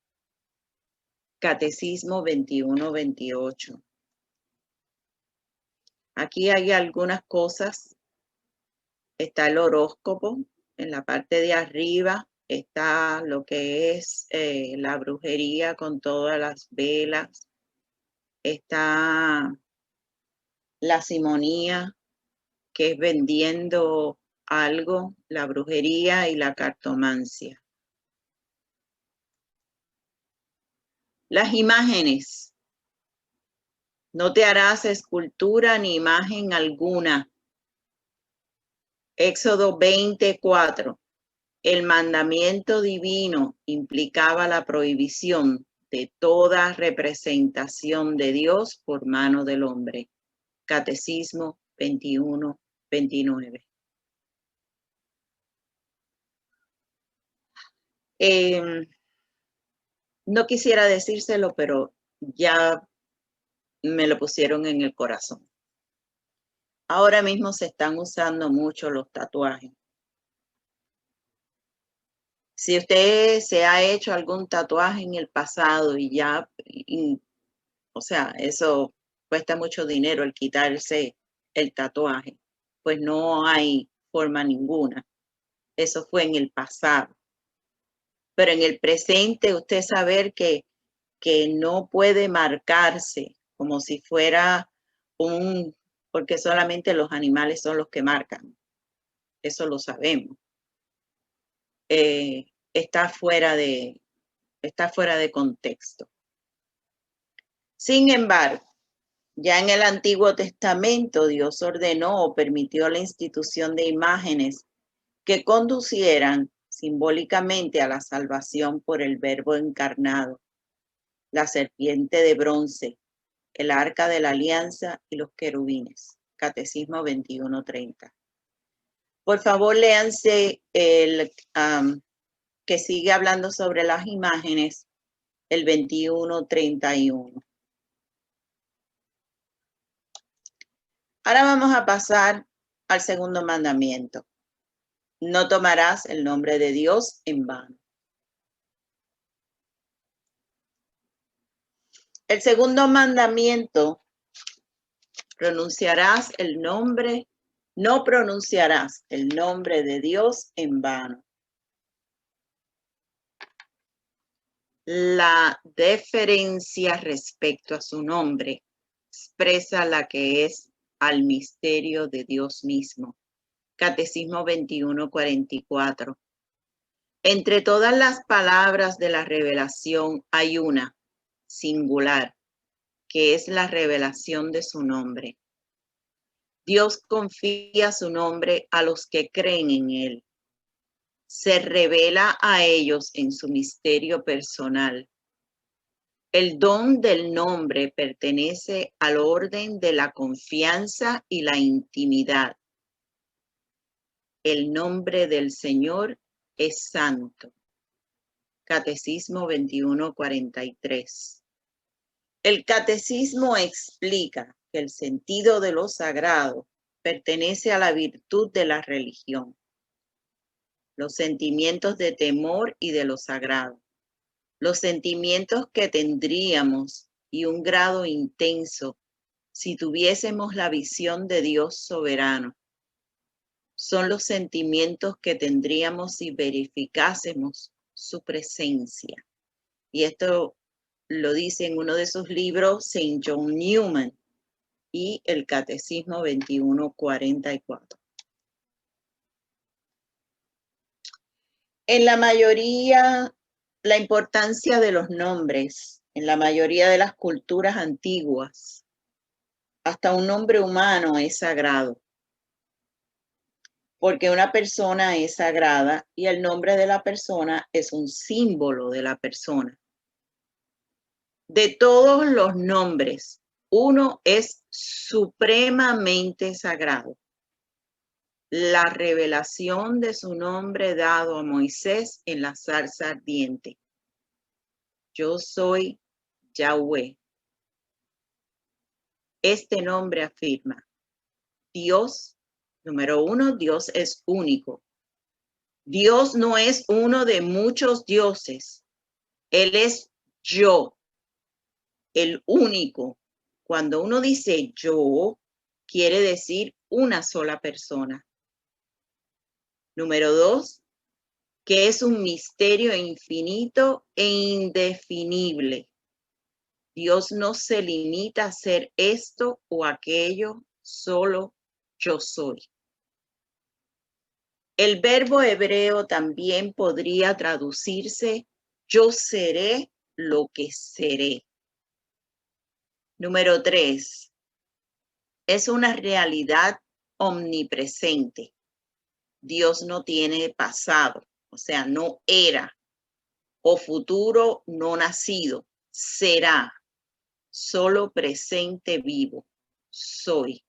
Catecismo 21:28. Aquí hay algunas cosas. Está el horóscopo, en la parte de arriba está lo que es la brujería con todas las velas. Está la simonía, que es vendiendo algo, la brujería y la cartomancia. Las imágenes. No te harás escultura ni imagen alguna. Éxodo 24. El mandamiento divino implicaba la prohibición de toda representación de Dios por mano del hombre. Catecismo 21, 29. No quisiera decírselo, pero ya me lo pusieron en el corazón. Ahora mismo se están usando mucho los tatuajes. Si usted se ha hecho algún tatuaje en el pasado y ya, o sea, eso cuesta mucho dinero el quitarse el tatuaje, pues no hay forma ninguna. Eso fue en el pasado. Pero en el presente usted saber que no puede marcarse como si fuera porque solamente los animales son los que marcan. Eso lo sabemos. Está fuera de contexto. Sin embargo, ya en el Antiguo Testamento Dios ordenó o permitió la institución de imágenes que conducieran simbólicamente a la salvación por el Verbo encarnado, la serpiente de bronce, el arca de la alianza y los querubines. Catecismo 21:30. Por favor, léanse el que sigue hablando sobre las imágenes, el 21:31. Ahora vamos a pasar al segundo mandamiento. No tomarás el nombre de Dios en vano. El segundo mandamiento, no pronunciarás el nombre de Dios en vano. La deferencia respecto a su nombre expresa la que es al misterio de Dios mismo. Catecismo 21:44. Entre todas las palabras de la revelación hay una, singular, que es la revelación de su nombre. Dios confía su nombre a los que creen en él. Se revela a ellos en su misterio personal. El don del nombre pertenece al orden de la confianza y la intimidad. El nombre del Señor es santo. Catecismo 21:43. El catecismo explica que el sentido de lo sagrado pertenece a la virtud de la religión, los sentimientos de temor y de lo sagrado, los sentimientos que tendríamos y un grado intenso si tuviésemos la visión de Dios soberano. Son los sentimientos que tendríamos si verificásemos su presencia. Y esto lo dice en uno de sus libros Saint John Newman y el Catecismo 21:44. En la mayoría, la importancia de los nombres, en la mayoría de las culturas antiguas, hasta un nombre humano es sagrado. Porque una persona es sagrada y el nombre de la persona es un símbolo de la persona. De todos los nombres, uno es supremamente sagrado. La revelación de su nombre dado a Moisés en la zarza ardiente. Yo soy Yahweh. Este nombre afirma, Dios, número uno, Dios es único. Dios no es uno de muchos dioses. Él es yo, el único. Cuando uno dice yo, quiere decir una sola persona. Número dos, que es un misterio infinito e indefinible. Dios no se limita a ser esto o aquello, solo yo soy. El verbo hebreo también podría traducirse yo seré lo que seré. Número 3. Es una realidad omnipresente. Dios no tiene pasado, o sea, no era, o futuro no nacido, será, solo presente vivo, soy.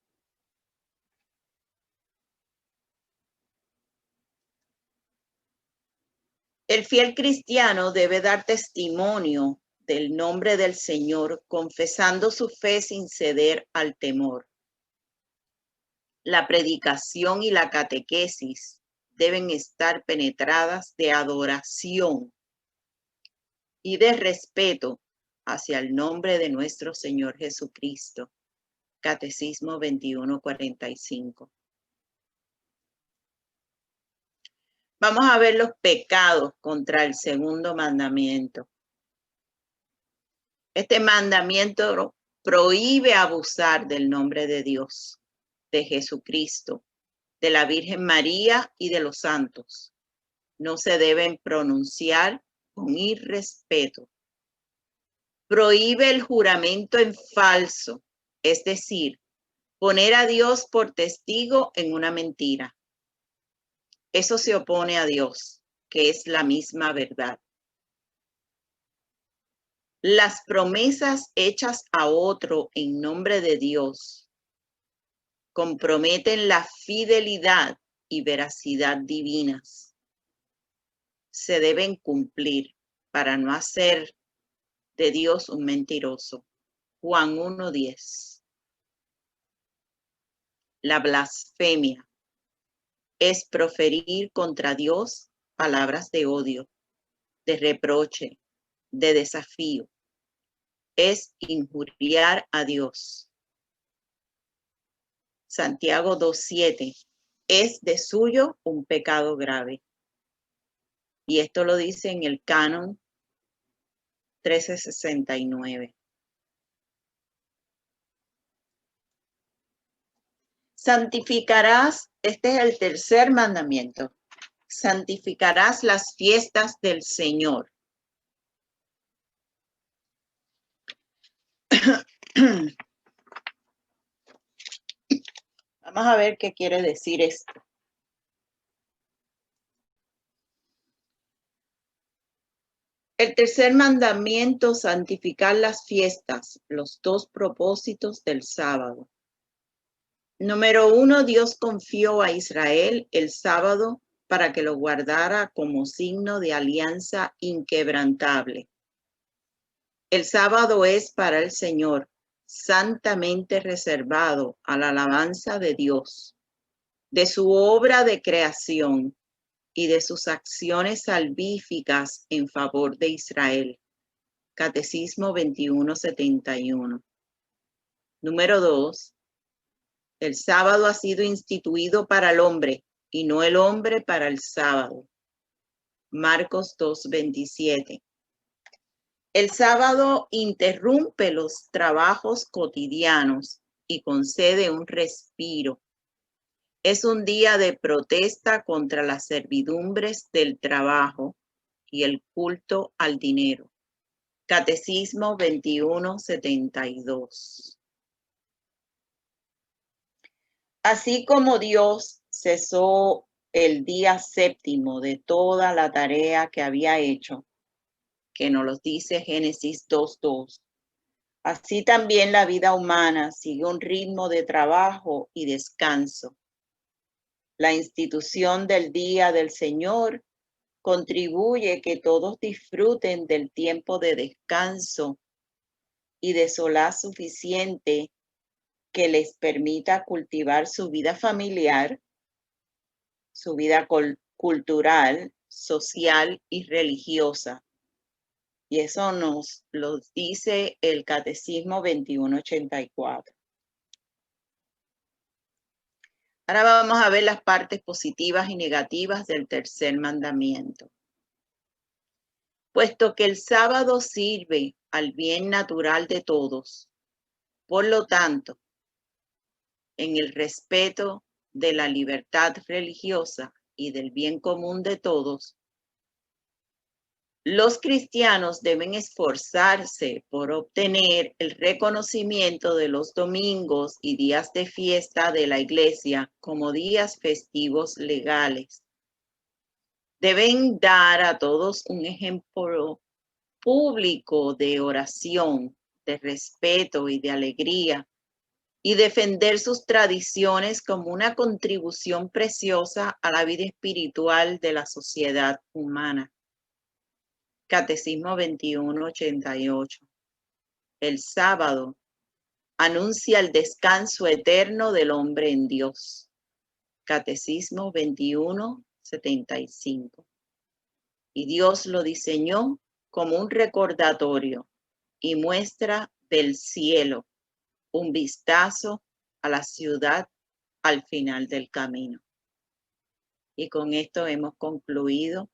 El fiel cristiano debe dar testimonio del nombre del Señor, confesando su fe sin ceder al temor. La predicación y la catequesis deben estar penetradas de adoración y de respeto hacia el nombre de nuestro Señor Jesucristo. Catecismo 21:45. Vamos a ver los pecados contra el segundo mandamiento. Este mandamiento prohíbe abusar del nombre de Dios, de Jesucristo, de la Virgen María y de los santos. No se deben pronunciar con irrespeto. Prohíbe el juramento en falso, es decir, poner a Dios por testigo en una mentira. Eso se opone a Dios, que es la misma verdad. Las promesas hechas a otro en nombre de Dios comprometen la fidelidad y veracidad divinas. Se deben cumplir para no hacer de Dios un mentiroso. Juan 1:10. La blasfemia es proferir contra Dios palabras de odio, de reproche, de desafío. Es injuriar a Dios. Santiago 2:7. Es de suyo un pecado grave. Y esto lo dice en el Canon 1369. Santificarás, este es el tercer mandamiento. Santificarás las fiestas del Señor. Vamos a ver qué quiere decir esto. El tercer mandamiento, santificar las fiestas, los dos propósitos del sábado. Número 1, Dios confió a Israel el sábado para que lo guardara como signo de alianza inquebrantable. El sábado es para el Señor santamente reservado a la alabanza de Dios, de su obra de creación y de sus acciones salvíficas en favor de Israel. Catecismo 21:71. Número 2. El sábado ha sido instituido para el hombre y no el hombre para el sábado. Marcos 2:27. El sábado interrumpe los trabajos cotidianos y concede un respiro. Es un día de protesta contra las servidumbres del trabajo y el culto al dinero. Catecismo 21:72. Así como Dios cesó el día séptimo de toda la tarea que había hecho, que nos lo dice Génesis 2:2, así también la vida humana sigue un ritmo de trabajo y descanso. La institución del Día del Señor contribuye que todos disfruten del tiempo de descanso y de solaz suficiente que les permita cultivar su vida familiar, su vida cultural, social y religiosa. Y eso nos lo dice el Catecismo 21:84. Ahora vamos a ver las partes positivas y negativas del tercer mandamiento. Puesto que el sábado sirve al bien natural de todos, por lo tanto, en el respeto de la libertad religiosa y del bien común de todos, los cristianos deben esforzarse por obtener el reconocimiento de los domingos y días de fiesta de la Iglesia como días festivos legales. Deben dar a todos un ejemplo público de oración, de respeto y de alegría, y defender sus tradiciones como una contribución preciosa a la vida espiritual de la sociedad humana. Catecismo 2188. El sábado anuncia el descanso eterno del hombre en Dios. Catecismo 2175. Y Dios lo diseñó como un recordatorio y muestra del cielo, un vistazo a la ciudad al final del camino. Y con esto hemos concluido